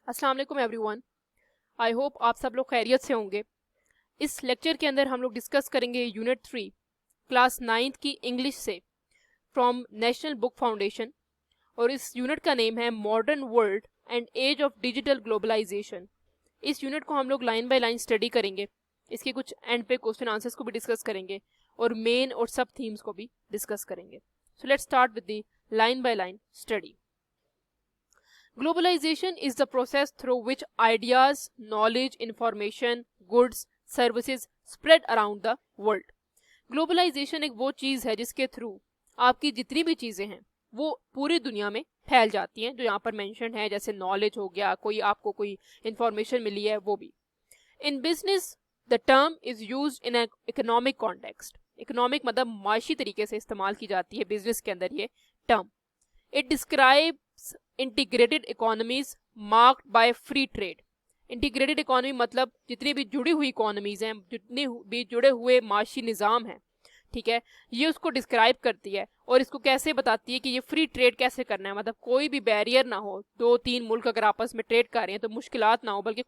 अस्सलाम वालेकुम everyone. I hope आप सब लोग खैरियत से होंगे। इस लेक्चर के अंदर हम लोग डिस्कस करेंगे यूनिट 3 क्लास 9th की इंग्लिश से फ्रॉम नेशनल बुक फाउंडेशन, और इस यूनिट का नेम है modern world and age of digital globalisation. इस यूनिट को हम लोग लाइन बाय लाइन स्टडी करेंगे, इसके कुछ एंड पे क्वेश्चन आंसर्स को भी डिस्कस करेंगे और मेन और सब थीम्स को भी डिस्कस करेंगे। So let's start with the line by line study. Globalization is the process through which ideas, knowledge, information, goods, services spread around the world. Globalization एक वो चीज़ है जिसके थ्रू आपकी जितनी भी चीज़ें हैं वो पूरी दुनिया में फैल जाती हैं, जो यहाँ पर मेंशन है, जैसे नॉलेज हो गया, कोई आपको कोई इंफॉर्मेशन मिली है, वो भी। In business the term is used in economic context. Economic मतलब माशी तरीके से इस्तेमाल की जाती है बिजनेस के अंदर ये term. It describes integrated economies marked by free trade. Integrated economy मतलब जितनी भी जुड़ी हुई इकोनॉमीज हैं, जितने भी जुड़े हुए माशी निज़ाम हैं, ठीक है, ये उसको डिस्क्राइब करती है और इसको कैसे बताती है कि ये फ्री ट्रेड कैसे करना है। मतलब कोई भी बैरियर ना हो, 2-3 मुल्क अगर आपस में ट्रेड कर रहे हैं तो मुश्किलात ना हो, बल्कि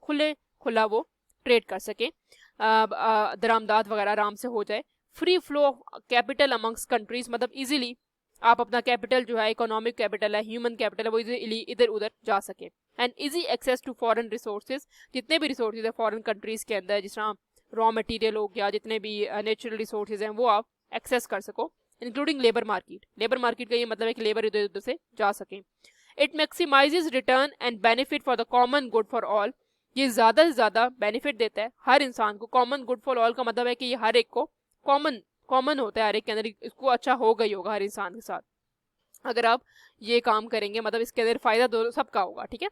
खुला वो ट्रेड कर सके, दरामदाद वगैरह आराम से हो जाए। Free flow of capital amongst countries, मतलब इजीली आप अपना कैपिटल जो है, इकोनॉमिक कैपिटल है, ह्यूमन कैपिटल है, वो इजीली इधर उधर जा सके। And easy access to foreign resources, जितने भी रिसोर्सेज है फॉरेन कंट्रीज के अंदर, जिस तरह रॉ मटेरियल हो गया, जितने भी नेचुरल रिसोर्सेज हैं वो आप एक्सेस कर सको, including labour market. Labour market का ये मतलब है कि लेबर इधर उधर से जा सके। It maximizes return and benefit for the common good for all. ये ज़्यादा से ज़्यादा बेनिफिट देता है हर इंसान को। कॉमन गुड फॉर ऑल का मतलब है कि ये हर एक को कॉमन होता है, हर एक के अंदर, इसको अच्छा होगा ही होगा हर इंसान के साथ अगर आप ये काम करेंगे, मतलब इसके अंदर फायदा दो सबका होगा, ठीक है।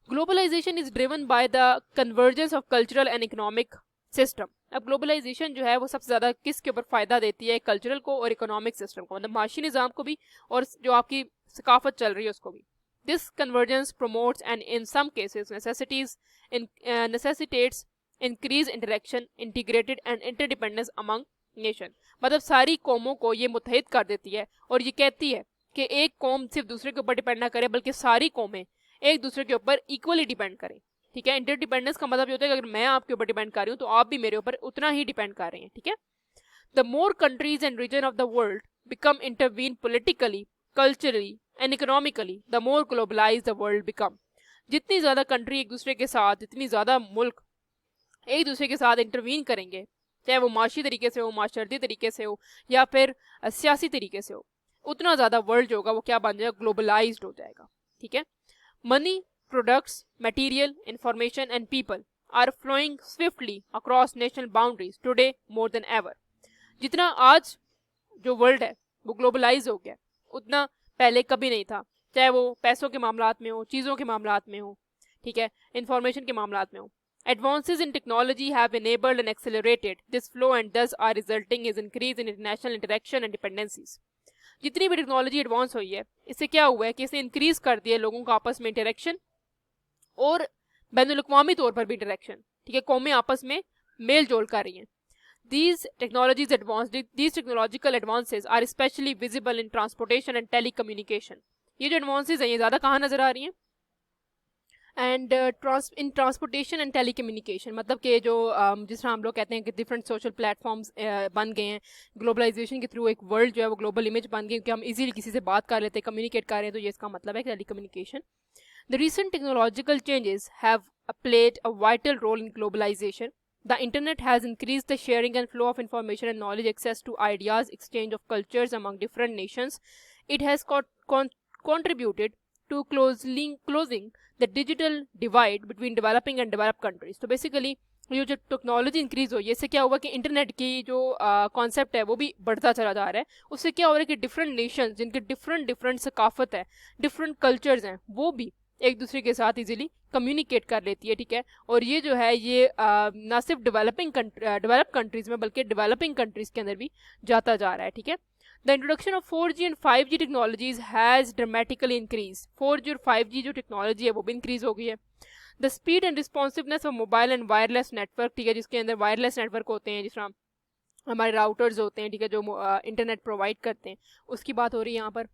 Globalisation is driven by the convergence of cultural and economic system. अब ग्लोबलाइजेशन जो है वो सबसे ज्यादा किसके ऊपर फायदा देती है? कल्चरल को और इकोनॉमिक सिस्टम को, मतलब माशी निज़ाम को भी और जो आपकी सकाफत चल रही है उसको भी। This convergence promotes and in some cases necessitates increase interaction, integrated and interdependence among nation. मतलब सारी कौमों को ये मुत्तहिद कर देती है और ये कहती है कि एक कौम सिर्फ दूसरे के ऊपर डिपेंड ना करे, बल्कि सारी कौमें एक दूसरे के ऊपर इक्वली डिपेंड करें, ठीक है। इंटरडिपेंडेंस का मतलब ये होता है कि अगर मैं आपके ऊपर डिपेंड कर रही हूँ तो आप भी मेरे ऊपर उतना ही डिपेंड कर रहे हैं, ठीक है। The more countries and region of the world become intervene politically, culturally and economically, the more globalise the world become. जितनी ज्यादा कंट्री एक दूसरे के साथ, जितनी ज्यादा मुल्क एक दूसरे के साथ इंटरवीन करेंगे, चाहे वो माशी तरीके से हो, माशरती तरीके से हो, या फिर सियासी तरीके से हो, उतना ज़्यादा वर्ल्ड जो होगा वो क्या बन जाएगा? ग्लोबलाइज्ड हो जाएगा, ठीक है। Money, products, material, information and people are flowing swiftly across national boundaries today more than ever. जितना आज जो वर्ल्ड है वो ग्लोबलाइज हो गया, उतना पहले कभी नहीं था, चाहे वो पैसों के मामलात में हो, चीज़ों के मामलात में हो, ठीक है, इंफॉर्मेशन के मामलात में हो। Advances in technology have enabled and accelerated this flow and thus are resulting is increase in international interaction and dependencies. जितनी भी टेक्नोलॉजी एडवांस हुई है, इससे क्या हुआ है कि इसने इंक्रीज कर दिया लोगों का आपस में इंटरेक्शन और बैनुल-अक़वामी तौर पर भी इंटरेक्शन, ठीक है, कौमें आपस में मेल जोल कर रही हैं। These technological advances are especially visible in transportation and telecommunication. ये जो एडवांसेस हैं ये ज़्यादा कहाँ नज़र आ रही हैं? And in transportation and telecommunication, मतलब कि जो जिस तरह हम लोग कहते हैं कि डिफरेंट सोशल प्लेटफॉर्म्स बन गए हैं ग्लोबलाइजेशन के थ्रू। एक वर्ल्ड जो है वो ग्लोबल इमेज बन गई कि हम इजीली किसी से बात कर लेते हैं, कम्युनिकेट कर रहे हैं, तो ये इसका मतलब है telecommunication. The recent technological changes have played a vital role in globalisation. The internet has increased the sharing and flow of information and knowledge, access to ideas, exchange of cultures among different nations. It has contributed to closing the digital divide between developing and developed countries. तो basically ये जो technology increase हुई है, इससे क्या हुआ कि internet की जो कॉन्सेप्ट है वो भी बढ़ता चला जा रहा है। उससे क्या हो रहा है कि डिफरेंट नेशंस जिनके डिफरेंट सकाफत है, डिफरेंट कल्चर्स हैं, वो भी एक दूसरे के साथ इजीली कम्युनिकेट कर लेती है, ठीक है। और ये जो है ये ना सिर्फ डेवलप कंट्रीज में बल्कि डेवलपिंग कंट्रीज के अंदर भी जाता जा रहा है, ठीक है। The introduction of 4G and 5G technologies has dramatically increased. 4G और 5G जो टेक्नोलॉजी है वो भी इंक्रीज हो गई है। The speed and responsiveness of mobile and wireless network, ठीक है, जिसके अंदर वायरलेस नेटवर्क होते हैं, जिस तरह हमारे राउटर्स होते हैं, ठीक है, जो इंटरनेट प्रोवाइड करते हैं, उसकी बात हो रही है यहाँ पर।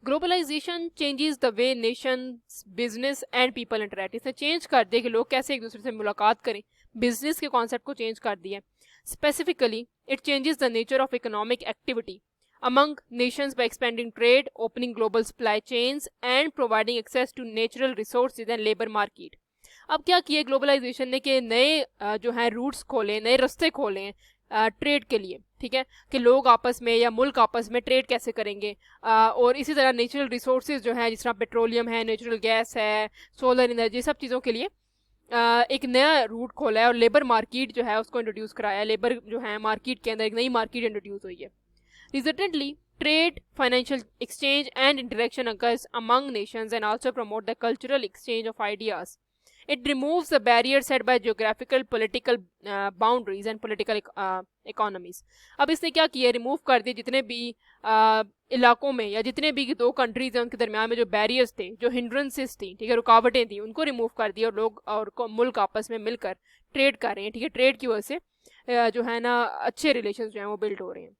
Globalization changes the way nation, business and people interact. इसने चेंज कर दिया कि लोग कैसे एक दूसरे से मुलाकात करें, बिजनेस के कॉन्सेप्ट को चेंज कर दिया। Specifically it changes the nature of economic activity among nations by expanding trade, opening global supply chains and providing access to natural resources and labor market। अब क्या किया ग्लोबलाइजेशन ने कि नए जो है रूट्स खोले, नए रास्ते खोले ट्रेड के लिए, ठीक है, कि लोग आपस में या मुल्क आपस में ट्रेड कैसे करेंगे। और इसी तरह नेचुरल रिसोर्सेज जो है, जिस तरह पेट्रोलियम है, नेचुरल गैस है, सोलर एनर्जी, सब चीज़ों के लिए एक नया रूट खोला है और लेबर मार्केट जो है उसको इंट्रोड्यूस कराया। लेबर जो है मार्केट के अंदर एक नई मार्केट इंट्रोड्यूस हुई है। Resultantly, trade, financial exchange and interaction occurs among nations and also promote the cultural exchange of ideas. It removes the barriers set by geographical, political boundaries and political economies. अब इसने क्या किया, remove कर दिए जितने भी इलाकों में या जितने भी दो कंट्रीज हैं उनके दरमियान में जो बैरियर्स थे, जो हिंड्रेंसेस थी, ठीक है, रुकावटें थी, उनको रिमूव कर दिया और लोग और मुल्क आपस में मिलकर ट्रेड कर रहे हैं, ठीक है। ट्रेड की वजह से जो है ना अच्छे रिलेशन जो हैं वो बिल्ड हो रहे हैं।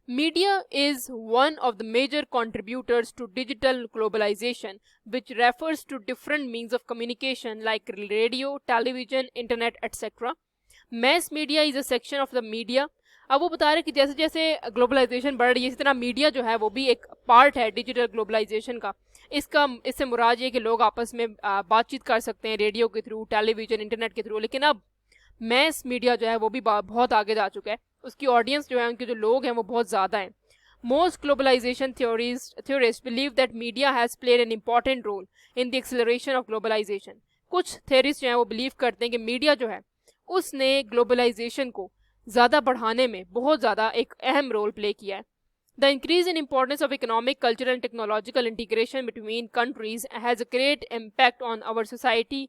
Media is one of the major contributors to digital globalization, which refers to different means of communication like radio, television, internet, etc. Mass media is a section of the media. अब वो बता रहे कि जैसे जैसे ग्लोबलाइजेशन बढ़ रही है, इसी तरह मीडिया जो है वो भी एक पार्ट है डिजिटल ग्लोबलाइजेशन का। इससे मुराद ये कि लोग आपस में बातचीत कर सकते हैं रेडियो के थ्रू, टेलीविजन, इंटरनेट के थ्रू। लेकिन अब मैस मीडिया जो है वो भी बहुत आगे जा चुका है, उसकी ऑडियंस जो है, उनके जो लोग हैं वो बहुत ज़्यादा हैं। Most globalization theorists believe that media has played an important role in the acceleration of globalization. कुछ थेरिस्ट जो हैं वो बिलीव करते हैं कि मीडिया जो है उसने ग्लोबलाइजेशन को ज़्यादा बढ़ाने में बहुत ज़्यादा एक अहम रोल प्ले किया है। The increase in importance of economic, cultural and technological integration between countries has a great impact on our society,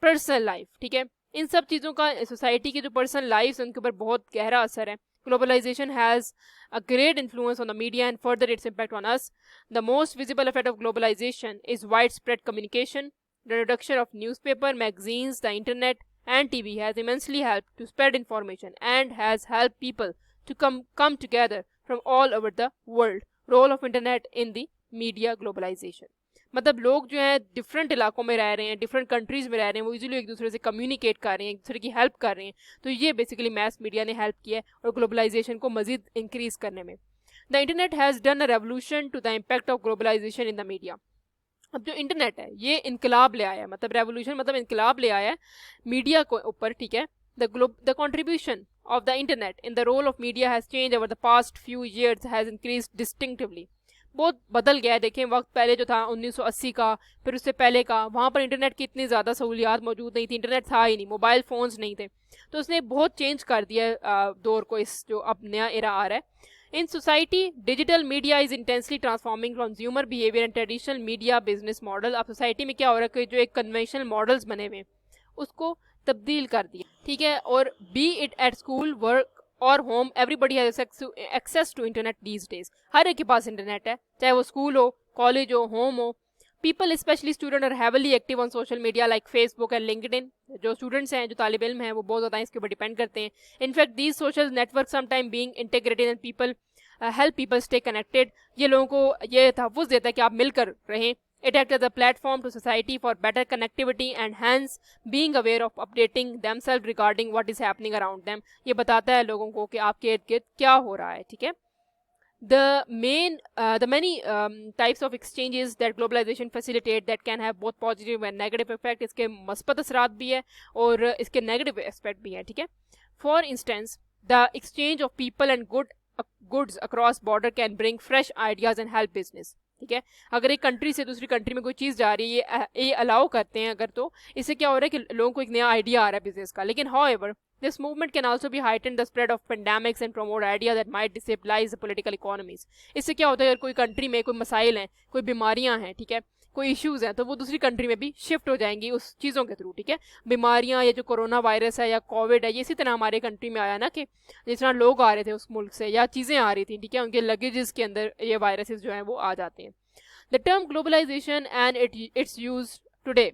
personal life, ठीक है। इन सब चीज़ों का सोसाइटी की जो पर्सनल लाइफ है उनके ऊपर बहुत गहरा असर है। Globalization has a great influence on the media and further its impact on us. The most visible effect of globalization is wide spread communication. The introduction of newspaper, magazines, the internet and TV has immensely helped to spread information and has helped people to come together from all over the world. Role of internet in the media globalization. मतलब लोग जो है different इलाकों में रह रहे हैं, different countries में रह रहे हैं, वो इजीली एक दूसरे से कम्युनिकेट कर रहे हैं, एक दूसरे की हेल्प कर रहे हैं। तो ये बेसिकली मैस मीडिया ने हेल्प किया है और ग्लोबलाइजेशन को मजीद इंक्रीज करने में। The internet has done a revolution to the impact of globalization in the media. अब जो इंटरनेट है ये इनकलाब ले आया है, मतलब रेवोल्यूशन मतलब इनकलाब ले आया है मीडिया को ऊपर, ठीक है। The contribution of the internet in the role of media has change over the past few years, has increase distinctively. बहुत बदल गया है। देखें वक्त पहले जो था 1980 का, फिर उससे पहले का, वहाँ पर इंटरनेट की इतनी ज़्यादा सहूलियात मौजूद नहीं थी, इंटरनेट था ही नहीं, मोबाइल फ़ोन्स नहीं थे। तो उसने बहुत चेंज कर दिया दौर को, इस जो अब नया एरा आ रहा है। In society, digital media is intensely transforming consumer behavior and traditional media business model। अब सोसाइटी में क्या हो रहा है कि जो एक कन्वेंशनल मॉडल्स बने हुए उसको तब्दील कर दिया, ठीक है। और be it at school, work और home, everybody has access to internet these days. हर एक के पास इंटरनेट है, चाहे वो स्कूल हो, कॉलेज हो, होम हो। People specially student are heavily active on social media like Facebook and LinkedIn. जो स्टूडेंट्स हैं, जो तालिब इल्म हैं, वो बहुत ज़्यादा इसके ऊपर डिपेंड करते हैं। In fact these social network sometime being integrated and people help people stay connected. ये लोगों को ये तहफ़्फ़ुज़ देता है कि आप मिलकर रहें। It acts as a platform to society for better connectivity and hence being aware of updating themselves regarding what is happening around them। ये बताता है लोगों को कि आपके इर्द गिर्द क्या हो रहा है, ठीक है। The many types of exchanges that globalization facilitate that can have both positive and negative effect। इसके मस्बत असरात भी है और इसके नेगेटिव एस्पेक्ट भी है, ठीक है। For instance, the exchange of people and goods across border can bring fresh ideas and help business, ठीक है। अगर एक कंट्री से दूसरी कंट्री में कोई चीज़ जा रही है, ये अलाउ करते हैं अगर, तो इससे क्या हो रहा है कि लोगों को एक नया आइडिया आ रहा है बिजनेस का। लेकिन however, this movement can also be heightened the spread of pandemics and promote ideas that might destabilize the political economies। इससे क्या होता है, अगर कोई कंट्री में कोई मसाइल हैं, कोई बीमारियां हैं, ठीक है, कोई इश्यूज हैं, तो वो दूसरी कंट्री में भी शिफ्ट हो जाएंगी उस चीज़ों के थ्रू, ठीक है। बीमारियां या जो कोरोना वायरस है या कोविड है, ये इसी तरह हमारे कंट्री में आया ना कि जिस तरह लोग आ रहे थे उस मुल्क से या चीज़ें आ रही थी, ठीक है, उनके लगेजेस के अंदर ये वायरसेस जो हैं वो आ जाते हैं। The term globalization and its use today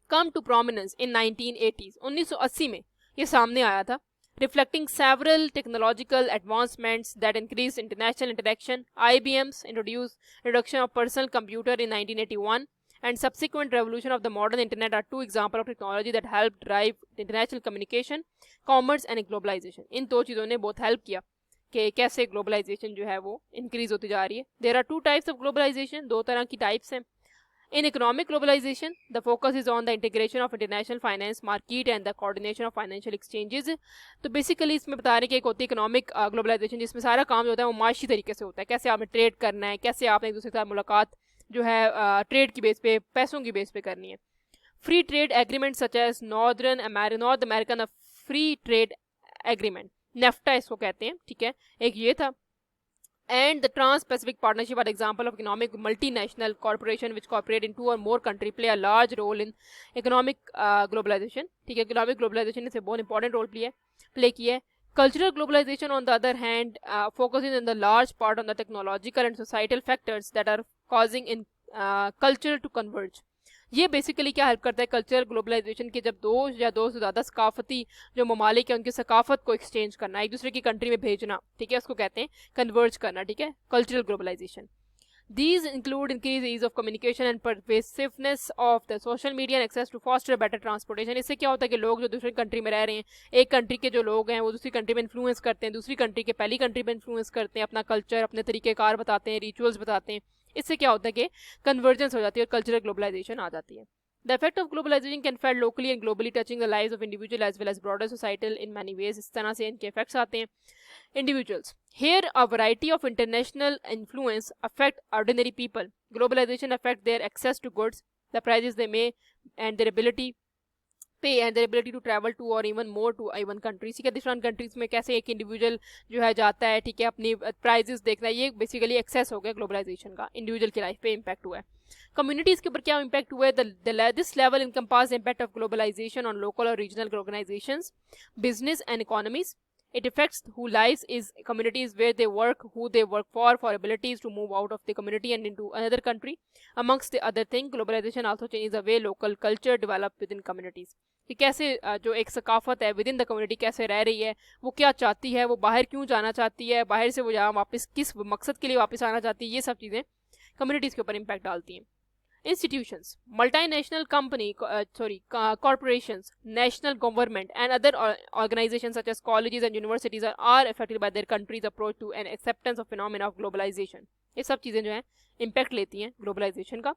come to prominence in 1980s। 1980 में ये सामने आया था। Reflecting several technological advancements that increased international interaction, IBM's introduction of personal computer in 1981 and subsequent revolution of the modern internet are two examples of technology that helped drive international communication, commerce and globalization. इन दो चीज़ों ने बहुत help किया कि कैसे globalisation जो है वो इंक्रीज होती जा रही है. There are two types of globalization, दो तरह की टाइप्स हैं. In economic globalization, the focus is on the integration of international finance market and the coordination of financial exchanges. तो बेसिकली इसमें बता रहे हैं कि एक होती है इकोनॉमिक ग्लोबलाइजेशन जिसमें सारा काम जो होता है वो माशी तरीके से होता है. कैसे आपने ट्रेड करना है, कैसे आपने एक दूसरे के साथ मुलाकात जो है ट्रेड की बेस पे, पैसों की बेस पे करनी है. Free trade agreement such as North American free trade agreement, NAFTA इसको कहते हैं, ठीक है, एक ये था. And the Trans-Pacific Partnership are example of economic multinational corporation which cooperate in two or more country play a large role in economic globalization. ठीक है, economic globalization से बहुत important role play किया है. Cultural globalization on the other hand focuses in the large part on the technological and societal factors that are causing in culture to converge. ये basically क्या help करता है cultural globalisation के, जब दो या दो से ज़्यादा सकाफती जो ममालिक है उनकी सकाफत को एक्सचेंज करना, एक दूसरे की कंट्री में भेजना, ठीक है, उसको कहते हैं कन्वर्ज करना, ठीक है, cultural globalization. These include increased ease of communication and pervasiveness of the social media and access to faster better transportation. इससे क्या होता है कि लोग जो दूसरी कंट्री में रह रहे हैं, एक कंट्री के जो लोग हैं वो दूसरी कंट्री में इन्फ्लुएंस करते हैं, दूसरी कंट्री के पहली कंट्री में इन्फ्लुएंस करते हैं, अपना कल्चर, अपने तरीक़ेकार बताते हैं, रिचुअल्स बताते हैं. इससे क्या होता है कि कन्वर्जेंस हो जाती है और कल्चरल ग्लोबलाइजेशन आ जाती है. The effect of globalization can felt locally and globally, touching the lives of individual as well as broader societal in many ways. इस तरह से इनके effects आते हैं. Individuals. Here, a variety of international influence affect ordinary people. Globalization affect their access to goods, the prices they may, and their ability and their ability to travel to or even more to even countries. ठीक है, different countries में कैसे एक individual जो है जाता है, ठीक है, अपनी प्राइजेस देखना है, ये बेसिकली एक्सेस हो गया ग्लोबलाइजेशन का, इंडिविजुअल की लाइफ पे इम्पैक्ट हुआ है. कम्युनिटीज के ऊपर क्या इम्पैक्ट हुआ है? This level encompass impact of globalization on local और regional organizations, business and economies. It affects who lives is communities where they work, who they work for abilities to move out of the community and into another country. Amongst the other thing, globalization also changes the way local culture develop within communities. कि कैसे जो एक सकाफत है with in the community कैसे रह रही है, वो क्या चाहती है, वो बाहर क्यों जाना चाहती है, बाहर से वो यहाँ वापस किस मकसद के लिए वापस आना चाहती है, ये सब चीज़ें कम्युनिटीज़ के ऊपर इम्पैक्ट डालती हैं. Institutions, multinational corporations, national government and other organizations such as colleges and universities are affected by their country's approach to and acceptance of phenomena of globalization. ये सब चीज़ें जो हैं impact लेती हैं globalization का.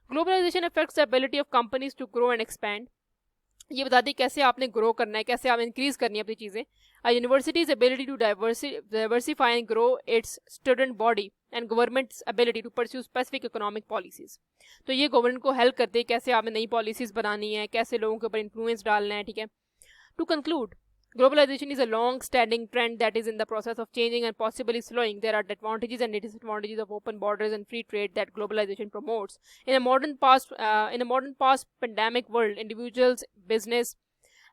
Globalization affects the ability of companies to grow and expand. ये बताती है कैसे आपने ग्रो करना है, कैसे आप इंक्रीज करनी है अपनी चीज़ें. Universities ability to diversify and grow its student body and governments ability to pursue specific economic policies. तो ये गवर्नमेंट को हेल्प करती है कैसे आपने नई पॉलिसीज बनानी है, कैसे लोगों के ऊपर इन्फ्लुएंस डालना है, ठीक है. To conclude, globalization is a long-standing trend that is in the process of changing and possibly slowing. There are advantages and disadvantages of open borders and free trade that globalization promotes. In a modern post-pandemic world, individuals, business,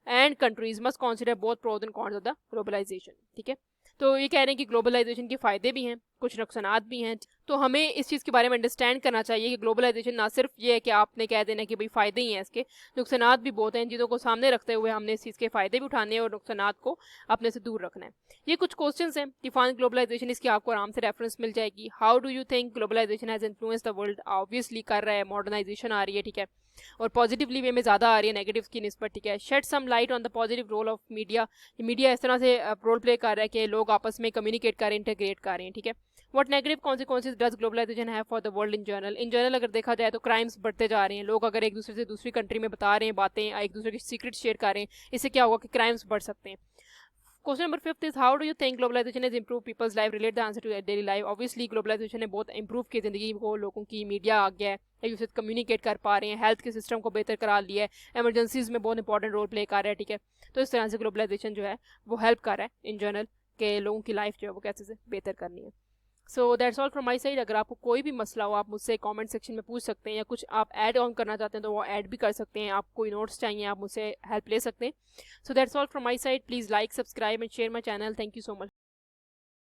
and countries must consider both pros and cons of the globalization. ठीक है, तो ये कह रहे हैं कि globalisation के फ़ायदे भी हैं, कुछ नुकसानात भी हैं. तो हमें इस चीज़ के बारे में अंडरस्टैंड करना चाहिए कि ग्लोबलाइजेशन ना सिर्फ ये है कि आपने कह देना कि भाई फ़ायदे ही हैं, इसके नुकसानात भी बहुत हैं. इन चीज़ों को सामने रखते हुए हमने इस चीज़ के फ़ायदे भी उठाने हैं और नुकसानात को अपने से दूर रखना है. ये कुछ क्वेश्चंस हैं. डिफाइन ग्लोबलाइजेशन, इसकी आपको आराम से रेफरेंस मिल जाएगी. How do you think globalization has influence the world? Obviously कर रहा है, मॉडर्नाइजेशन आ रही है, ठीक है, और पॉजिटिवली वे में ज़्यादा आ रही है नेगेटिव की निस्बत, ठीक है. Shed some light on the positive role of media. Media इस तरह से रोल प्ले कर रहा है कि लोग आपस में कम्युनिकेट कर रहे हैं, इंटीग्रेट कर रहे हैं, ठीक है. What negative consequences does globalization have for the world in general? In general अगर देखा जाए तो क्राइम्स बढ़ते जा रहे हैं. लोग अगर एक दूसरे से दूसरी कंट्री में बता रहे हैं बातें, एक दूसरे के सीक्रेट शेयर कर रहे हैं, इससे क्या होगा कि क्राइम्स बढ़ सकते हैं. Question number 5 is how do you think globalization is improve people's life? Relate the answer to daily life. Obviously globalization ने बहुत इंप्रूव की ज़िंदगी को, लोगों की, मीडिया आ गया है, एक दूसरे से कम्युनिकेट कर पा रहे हैं, हेल्थ के सिस्टम को बेहतर करा लिया है, एमरजेंसीज में बहुत इंपॉर्टेंट रोल प्ले कर रहा है, ठीक है. तो इस तरह से ग्लोबलाइजेशन जो है वो हेल्प कर रहा है इन जनरल के लोगों की लाइफ जो है वो कैसे से बेहतर करनी है. So that's all from my side. अगर आपको कोई भी मसला हो आप मुझसे कमेंट सेक्शन में पूछ सकते हैं, या कुछ आप ऐड ऑन करना चाहते हैं तो वो ऐड भी कर सकते हैं. आप कोई नोट्स चाहिए आप मुझसे हेल्प ले सकते हैं. So that's all from my side. Please like, subscribe and share my channel. Thank you so much.